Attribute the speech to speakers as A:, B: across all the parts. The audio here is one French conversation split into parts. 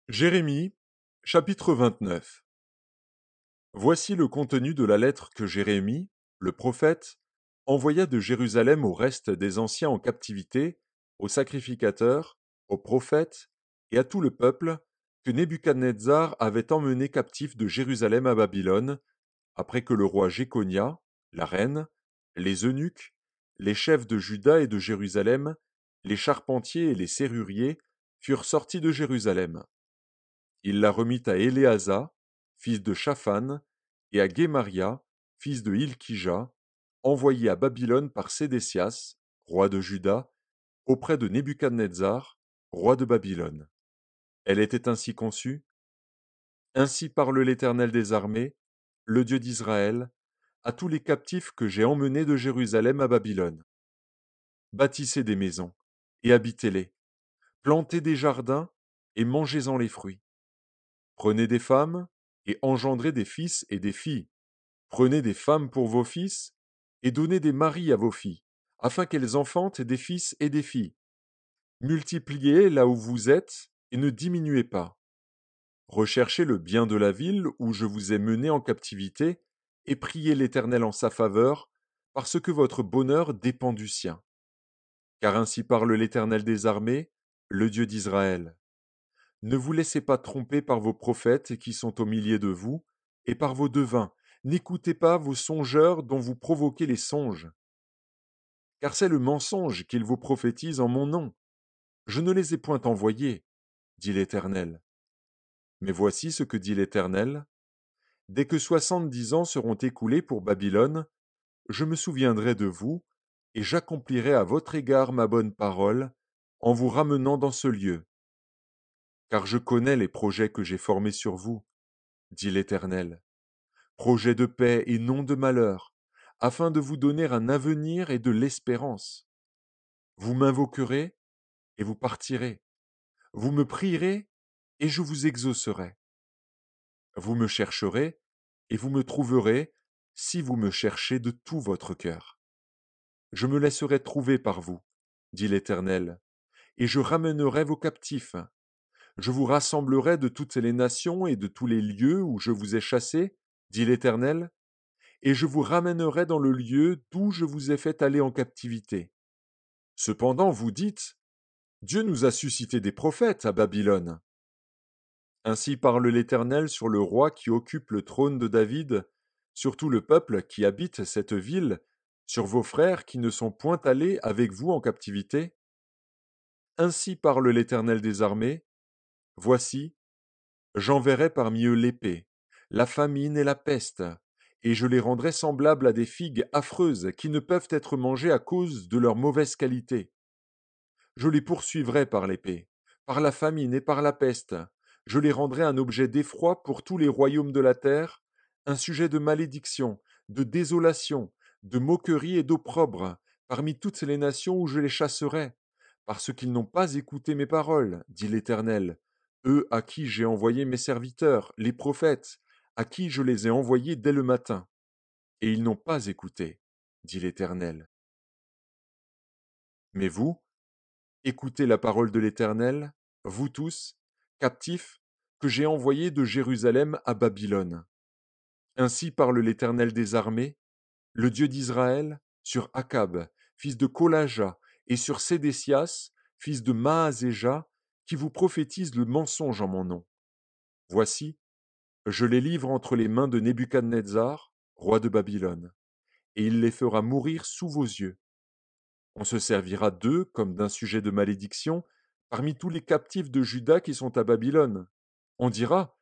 A: Jérémie, chapitre 29. Voici le contenu de la lettre que Jérémie, le prophète, envoya de Jérusalem au reste des anciens en captivité, aux sacrificateurs, aux prophètes et à tout le peuple que Nebuchadnezzar avait emmené captif de Jérusalem à Babylone, après que le roi Jéconia, la reine, les eunuques, les chefs de Juda et de Jérusalem, les charpentiers et les serruriers furent sortis de Jérusalem. Il la remit à Éléasa, fils de Shaphan, et à Guémaria, fils de Hilkija, envoyé à Babylone par Sédécias, roi de Juda, auprès de Nebuchadnezzar, roi de Babylone. Elle était ainsi conçue. Ainsi parle l'Éternel des armées, le Dieu d'Israël, à tous les captifs que j'ai emmenés de Jérusalem à Babylone. Bâtissez des maisons, et habitez-les, plantez des jardins, et mangez-en les fruits. Prenez des femmes, et engendrez des fils et des filles. Prenez des femmes pour vos fils, et donnez des maris à vos filles, afin qu'elles enfantent des fils et des filles. Multipliez là où vous êtes, et ne diminuez pas. Recherchez le bien de la ville où je vous ai mené en captivité, et priez l'Éternel en sa faveur, parce que votre bonheur dépend du sien. Car ainsi parle l'Éternel des armées, le Dieu d'Israël. Ne vous laissez pas tromper par vos prophètes qui sont au milieu de vous, et par vos devins. N'écoutez pas vos songeurs dont vous provoquez les songes. Car c'est le mensonge qu'ils vous prophétisent en mon nom. Je ne les ai point envoyés, dit l'Éternel. Mais voici ce que dit l'Éternel. Dès que 70 ans seront écoulés pour Babylone, je me souviendrai de vous, et j'accomplirai à votre égard ma bonne parole, en vous ramenant dans ce lieu. Car je connais les projets que j'ai formés sur vous, dit l'Éternel, projets de paix et non de malheur, afin de vous donner un avenir et de l'espérance. Vous m'invoquerez, et vous partirez. Vous me prierez, et je vous exaucerai. Vous me chercherez, et vous me trouverez, si vous me cherchez de tout votre cœur. Je me laisserai trouver par vous, dit l'Éternel, et je ramènerai vos captifs. Je vous rassemblerai de toutes les nations et de tous les lieux où je vous ai chassés, dit l'Éternel, et je vous ramènerai dans le lieu d'où je vous ai fait aller en captivité. Cependant, vous dites, Dieu nous a suscité des prophètes à Babylone. Ainsi parle l'Éternel sur le roi qui occupe le trône de David, sur tout le peuple qui habite cette ville, sur vos frères qui ne sont point allés avec vous en captivité. Ainsi parle l'Éternel des armées. Voici, j'enverrai parmi eux l'épée, la famine et la peste, et je les rendrai semblables à des figues affreuses qui ne peuvent être mangées à cause de leur mauvaise qualité. Je les poursuivrai par l'épée, par la famine et par la peste. Je les rendrai un objet d'effroi pour tous les royaumes de la terre, un sujet de malédiction, de désolation, de moquerie et d'opprobre, parmi toutes les nations où je les chasserai, parce qu'ils n'ont pas écouté mes paroles, dit l'Éternel, eux à qui j'ai envoyé mes serviteurs, les prophètes, à qui je les ai envoyés dès le matin. Et ils n'ont pas écouté, dit l'Éternel. Mais vous, écoutez la parole de l'Éternel, vous tous, captifs, que j'ai envoyés de Jérusalem à Babylone. Ainsi parle l'Éternel des armées, le Dieu d'Israël, sur Akab, fils de Kolaja, et sur Sédécias, fils de Maazéja, qui vous prophétisent le mensonge en mon nom. Voici, je les livre entre les mains de Nebuchadnezzar, roi de Babylone, et il les fera mourir sous vos yeux. On se servira d'eux comme d'un sujet de malédiction parmi tous les captifs de Juda qui sont à Babylone. On dira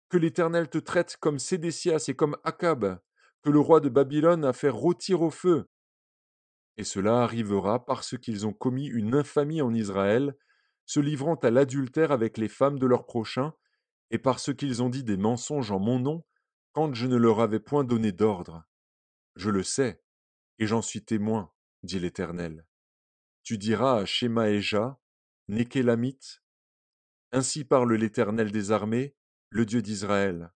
A: que l'Éternel te traite comme Sédécias et comme Akab, que le roi de Babylone a fait rôtir au feu. Et cela arrivera parce qu'ils ont commis une infamie en Israël, se livrant à l'adultère avec les femmes de leurs prochains, et parce qu'ils ont dit des mensonges en mon nom, quand je ne leur avais point donné d'ordre. Je le sais, et j'en suis témoin, dit l'Éternel. Tu diras à Shemaéja, Nékélamite, ainsi parle l'Éternel des armées, le Dieu d'Israël.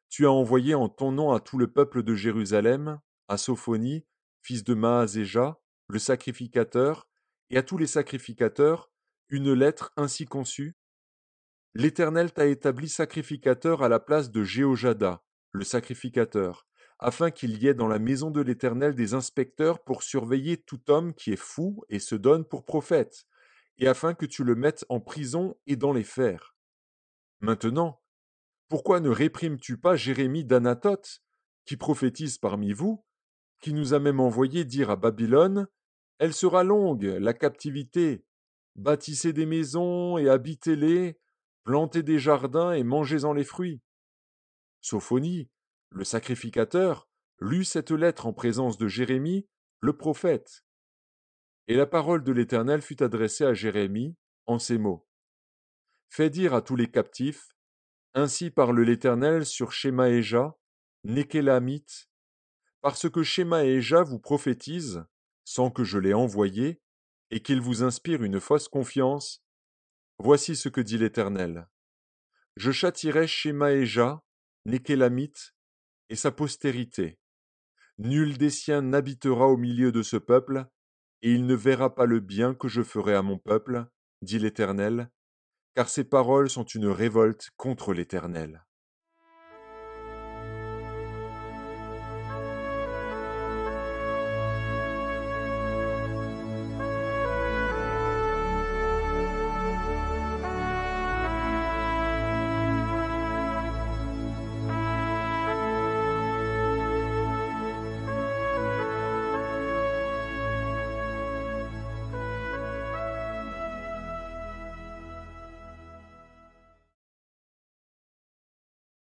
A: Tu as envoyé en ton nom à tout le peuple de Jérusalem, à Sophonie, fils de Maazéja, le sacrificateur, et à tous les sacrificateurs, une lettre ainsi conçue. L'Éternel t'a établi sacrificateur à la place de Jéhojada, le sacrificateur, afin qu'il y ait dans la maison de l'Éternel des inspecteurs pour surveiller tout homme qui est fou et se donne pour prophète, et afin que tu le mettes en prison et dans les fers. Maintenant, pourquoi ne réprimes-tu pas Jérémie d'Anathoth, qui prophétise parmi vous, qui nous a même envoyé dire à Babylone: Elle sera longue, la captivité. Bâtissez des maisons et habitez-les, plantez des jardins et mangez-en les fruits. Sophonie, le sacrificateur, lut cette lettre en présence de Jérémie, le prophète. Et la parole de l'Éternel fut adressée à Jérémie en ces mots: Fais dire à tous les captifs: Ainsi parle l'Éternel sur Shemaéja, Nékélamite, parce que Shemaéja vous prophétise, sans que je l'ai envoyé, et qu'il vous inspire une fausse confiance. Voici ce que dit l'Éternel. Je châtierai Shemaéja, Nékélamite, et sa postérité. Nul des siens n'habitera au milieu de ce peuple, et il ne verra pas le bien que je ferai à mon peuple, dit l'Éternel, car ces paroles sont une révolte contre l'Éternel.